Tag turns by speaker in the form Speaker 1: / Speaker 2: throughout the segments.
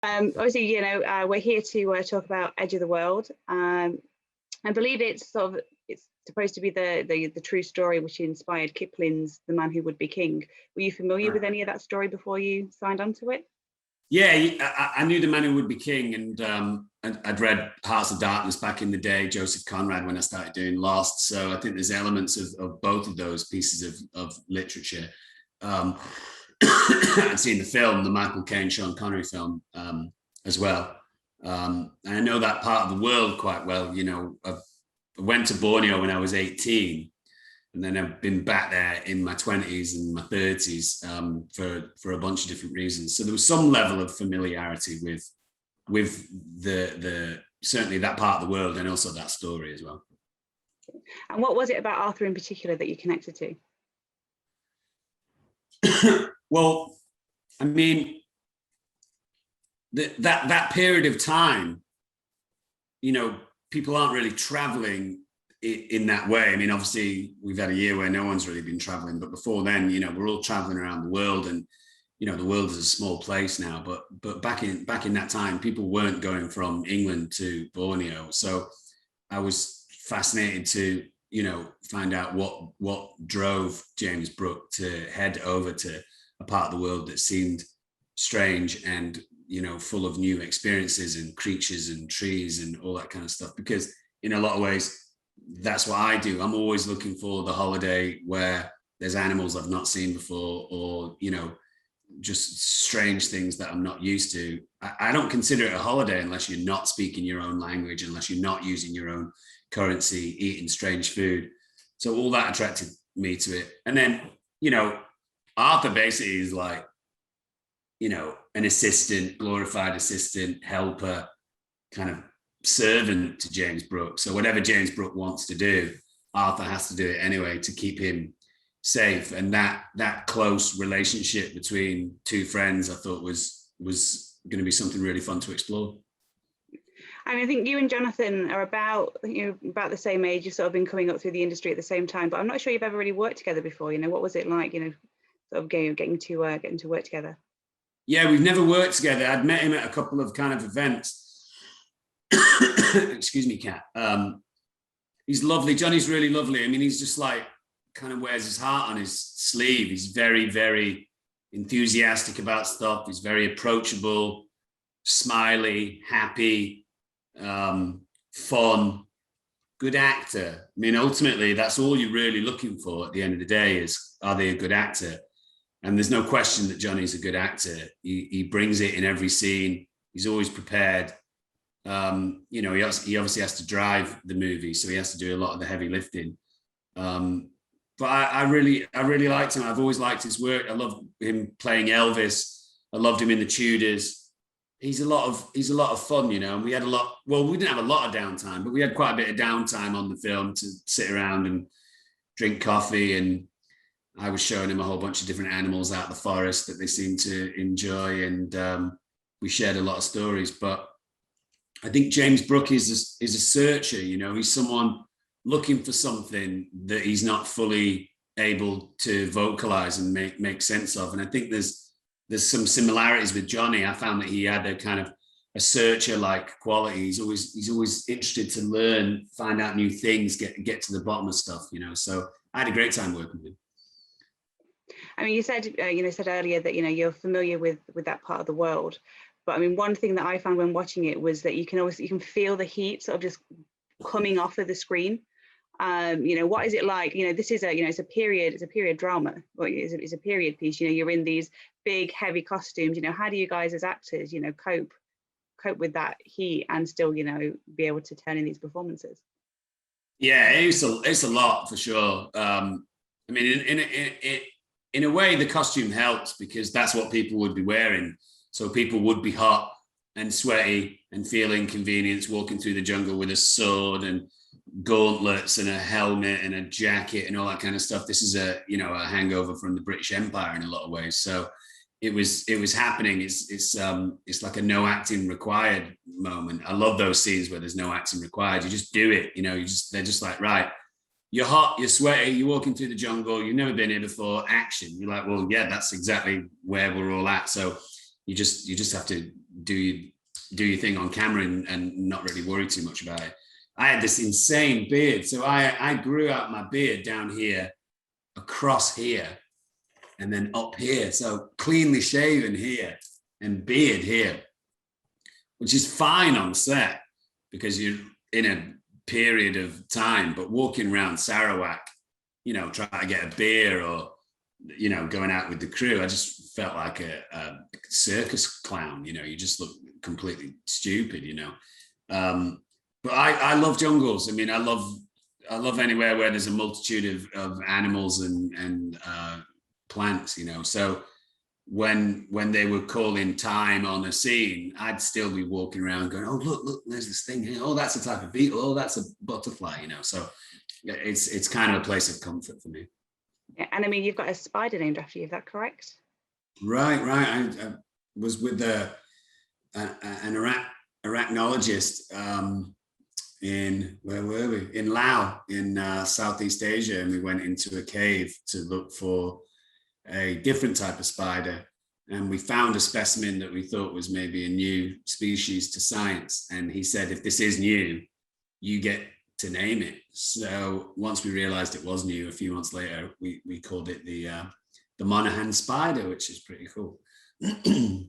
Speaker 1: Obviously, we're here to talk about Edge of the World. I believe it's supposed to be the true story which inspired Kipling's The Man Who Would Be King. Were you familiar with any of that story before you signed on to it?
Speaker 2: Yeah, I knew The Man Who Would Be King, and I'd read Hearts of Darkness back in the day, Joseph Conrad, when I started doing Lost. So I think there's elements of both of those pieces of literature. I'd seen the film, the Michael Caine, Sean Connery film, as well. And I know that part of the world quite well. I went to Borneo when I was 18, and then I've been back there in my 20s and my 30s for a bunch of different reasons. So there was some level of familiarity with the certainly that part of the world, and also that story as well.
Speaker 1: And what was it about Arthur in particular that you connected to?
Speaker 2: Well, I mean, that period of time, people aren't really traveling in that way. I mean, obviously we've had a year where no one's really been traveling, but before then, we're all traveling around the world, and the world is a small place now, but back in that time, people weren't going from England to Borneo. So I was fascinated to find out what drove James Brook to head over to a part of the world that seemed strange and full of new experiences and creatures and trees and all that kind of stuff, because in a lot of ways that's what I do. I'm always looking for the holiday where there's animals I've not seen before, or just strange things that I'm not used to. I don't consider it a holiday unless you're not speaking your own language, unless you're not using your own currency, eating strange food. So all that attracted me to it. And then Arthur basically is like an assistant, glorified assistant, helper, kind of servant to James Brook. So whatever James Brook wants to do, Arthur has to do it anyway to keep him safe. And that close relationship between two friends, I thought was going to be something really fun to explore.
Speaker 1: I mean, I think you and Jonathan are about the same age. You've sort of been coming up through the industry at the same time, but I'm not sure you've ever really worked together before. What was it like, sort of getting to work together?
Speaker 2: Yeah, we've never worked together. I'd met him at a couple of kind of events. Excuse me, Kat. He's lovely. Johnny's really lovely. I mean, he's just like kind of wears his heart on his sleeve. He's very, very enthusiastic about stuff. He's very approachable, smiley, happy, fun, good actor. I mean, ultimately, that's all you're really looking for at the end of the day is, are they a good actor? And there's no question that Johnny's a good actor. He brings it in every scene. He's always prepared. He obviously has to drive the movie, so he has to do a lot of the heavy lifting. But I really liked him. I've always liked his work. I love him playing Elvis. I loved him in the Tudors. He's a lot of fun, and we had we didn't have a lot of downtime, but we had quite a bit of downtime on the film to sit around and drink coffee, and I was showing him a whole bunch of different animals out the forest that they seemed to enjoy, and we shared a lot of stories. But I think James Brook is a searcher. He's someone looking for something that he's not fully able to vocalize and make sense of. And I think there's some similarities with Johnny. I found that he had a kind of a searcher-like quality. He's always interested to learn, find out new things, get to the bottom of stuff. So I had a great time working with him.
Speaker 1: I mean, you said earlier that you're familiar with that part of the world, but I mean, one thing that I found when watching it was that you can feel the heat sort of just coming off of the screen. What is it like? This is it's a period drama, or it's a period piece. You're in these big heavy costumes. How do you guys as actors cope with that heat and still be able to turn in these performances?
Speaker 2: Yeah, it's a lot for sure. I mean, in a way, the costume helps because that's what people would be wearing. So people would be hot and sweaty and feel inconvenience walking through the jungle with a sword and gauntlets and a helmet and a jacket and all that kind of stuff. This is a hangover from the British Empire in a lot of ways. So it was happening. It's like a no acting required moment. I love those scenes where there's no acting required. You just do it. They're just like, right, you're hot, you're sweaty, you're walking through the jungle, you've never been here before, action. You're like, well, yeah, that's exactly where we're all at. So, you just have to do your thing on camera and not really worry too much about it. I had this insane beard. So I grew out my beard down here, across here, and then up here. So cleanly shaven here and beard here, which is fine on set because you're in a period of time, but walking around Sarawak, you know, trying to get a beer or, you know, going out with the crew, I just felt like a circus clown. You know, you just look completely stupid, you know. But I love jungles. I mean, I love anywhere where there's a multitude of animals and plants, you know. So when they were calling time on a scene, I'd still be walking around going, oh, look, there's this thing here. Oh, that's a type of beetle. Oh, that's a butterfly, you know. So it's kind of a place of comfort for me.
Speaker 1: Yeah, and I mean, you've got a spider named after you, is that correct?
Speaker 2: Right. I was with an arachnologist in, where were we? In Laos, in Southeast Asia, and we went into a cave to look for a different type of spider, and we found a specimen that we thought was maybe a new species to science. And he said, if this is new, you get to name it. So once we realized it was new, a few months later, we called it the Monaghan spider, which is pretty cool.
Speaker 1: I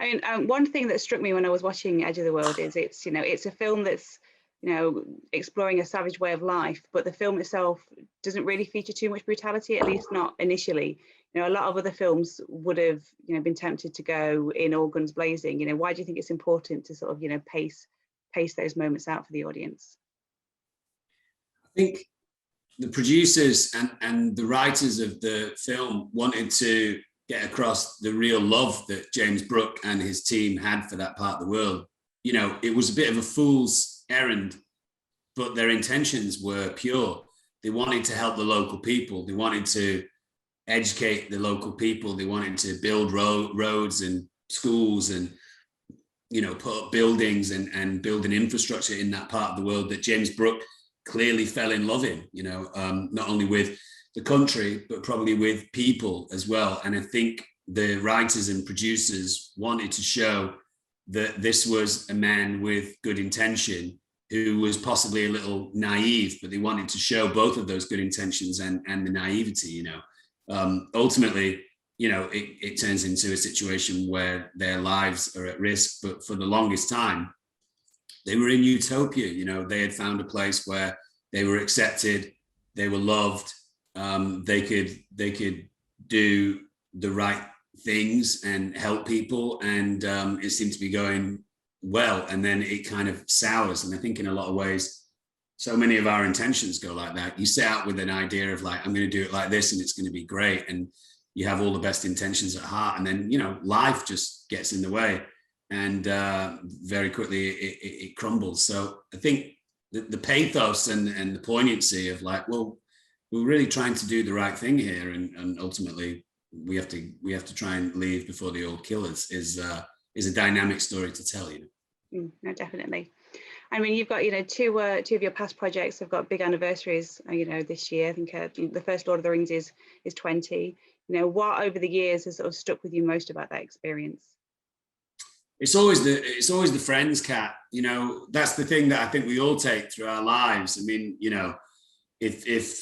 Speaker 1: mean, one thing that struck me when I was watching Edge of the World is it's, you know, it's a film that's, you know, exploring a savage way of life, but the film itself doesn't really feature too much brutality, at least not initially. You know, a lot of other films would have, you know, been tempted to go in all guns blazing. You know, why do you think it's important to sort of, you know, pace those moments out for the audience?
Speaker 2: I think the producers and the writers of the film wanted to get across the real love that James Brook and his team had for that part of the world. You know, it was a bit of a fool's errand, but their intentions were pure. They wanted to help the local people. They wanted to educate the local people. They wanted to build roads and schools and, you know, put up buildings and build an infrastructure in that part of the world that James Brook clearly fell in love in, you know, not only with the country, but probably with people as well. And I think the writers and producers wanted to show that this was a man with good intention who was possibly a little naive, but they wanted to show both of those good intentions and the naivety, you know. Ultimately, you know, it turns into a situation where their lives are at risk, but for the longest time, they were in utopia. You know, they had found a place where they were accepted, they were loved, they could do the right things and help people, and it seemed to be going well. And then it kind of sours. And I think in a lot of ways, so many of our intentions go like that. You set out with an idea of like, I'm going to do it like this, and it's going to be great, and you have all the best intentions at heart, and then, you know, life just gets in the way, and very quickly it crumbles. So I think the pathos and the poignancy of like, well, we're really trying to do the right thing here, and ultimately we have to try and leave before the old killers is a dynamic story to tell, you know.
Speaker 1: No, definitely. I mean, you've got, you know, two of your past projects have got big anniversaries, you know, this year. I think the first Lord of the Rings is 20. You know, what over the years has sort of stuck with you most about that experience?
Speaker 2: It's always the friends, Kat. You know, that's the thing that I think we all take through our lives. I mean, you know, if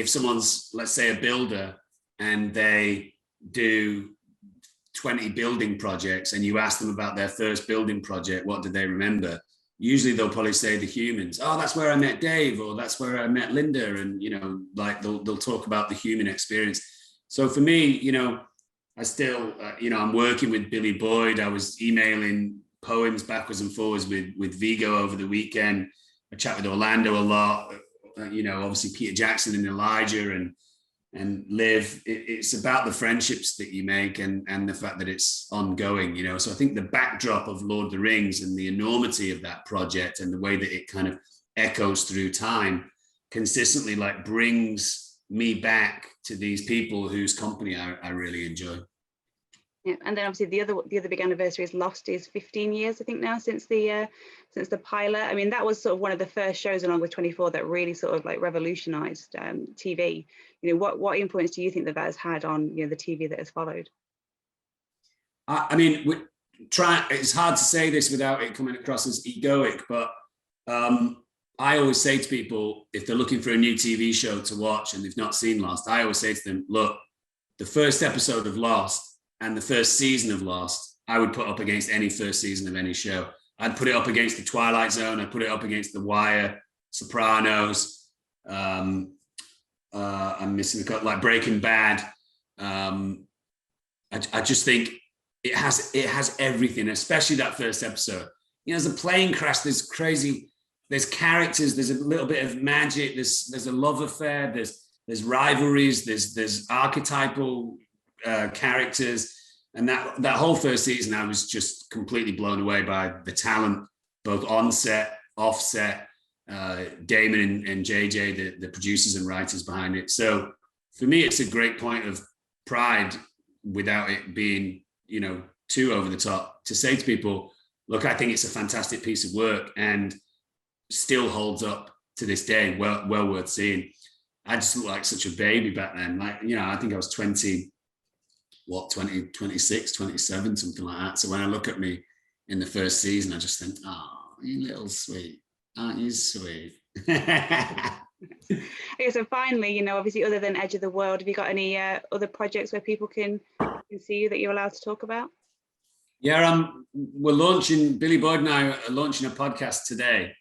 Speaker 2: someone's, let's say, a builder, and they do 20 building projects, and you ask them about their first building project, what do they remember? Usually they'll probably say the humans. Oh, that's where I met Dave, or that's where I met Linda. And, you know, like they'll talk about the human experience. So for me, you know, I still, you know, I'm working with Billy Boyd. I was emailing poems backwards and forwards with Vigo over the weekend. I chat with Orlando a lot, you know, obviously Peter Jackson and Elijah and Liv. It's about the friendships that you make and the fact that it's ongoing, you know. So I think the backdrop of Lord of the Rings and the enormity of that project and the way that it kind of echoes through time consistently like brings me back to these people whose company I really enjoy.
Speaker 1: Yeah, and then obviously the other big anniversary is Lost is 15 years, I think now, since the pilot. I mean, that was sort of one of the first shows along with 24 that really sort of like revolutionized TV. You know, what influence do you think that has had on, you know, the TV that has followed?
Speaker 2: I mean, it's hard to say this without it coming across as egoic, but I always say to people, if they're looking for a new TV show to watch and they've not seen Lost, I always say to them, look, the first episode of Lost and the first season of Lost, I would put up against any first season of any show. I'd put it up against The Twilight Zone. I'd put it up against The Wire, Sopranos. I'm missing a couple, like Breaking Bad. I just think it has everything, especially that first episode. You know, there's a plane crash. There's characters. There's a little bit of magic. There's a love affair. There's rivalries. There's archetypal characters, and that whole first season, I was just completely blown away by the talent, both on set, off set. Damon and JJ, the producers and writers behind it. So for me, it's a great point of pride, without it being, you know, too over the top, to say to people, look, I think it's a fantastic piece of work and still holds up to this day. Well worth seeing. I just looked like such a baby back then. Like, you know, I think I was 26, 27, something like that. So when I look at me in the first season, I just think, oh, you little sweet. Aren't you sweet?
Speaker 1: Okay, so finally, you know, obviously other than Edge of the World, have you got any other projects where people can see you that you're allowed to talk about?
Speaker 2: Yeah, we're launching, Billy Boyd and I are launching a podcast today.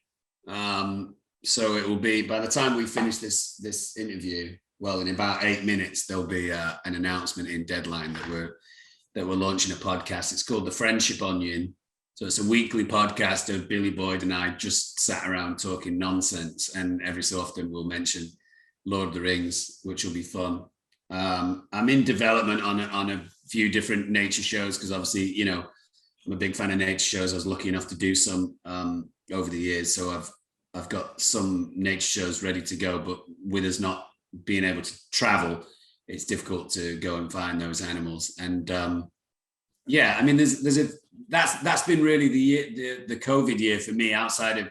Speaker 2: So it will be, by the time we finish this interview, well, in about 8 minutes, there'll be an announcement in Deadline that we're launching a podcast. It's called The Friendship Onion. So it's a weekly podcast of Billy Boyd and I just sat around talking nonsense. And every so often we'll mention Lord of the Rings, which will be fun. I'm in development on a few different nature shows, because obviously, you know, I'm a big fan of nature shows. I was lucky enough to do some over the years. So I've got some nature shows ready to go, but with us not being able to travel, it's difficult to go and find those animals. And yeah, I mean, that's been really the COVID year for me, outside of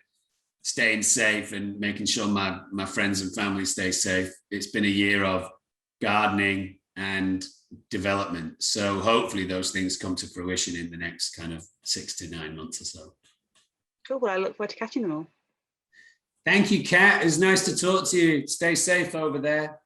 Speaker 2: staying safe and making sure my friends and family stay safe. It's been a year of gardening and development. So hopefully those things come to fruition in the next kind of 6 to 9 months or so.
Speaker 1: Cool. Well, I look forward to catching them all.
Speaker 2: Thank you, Kat. It's nice to talk to you. Stay safe over there.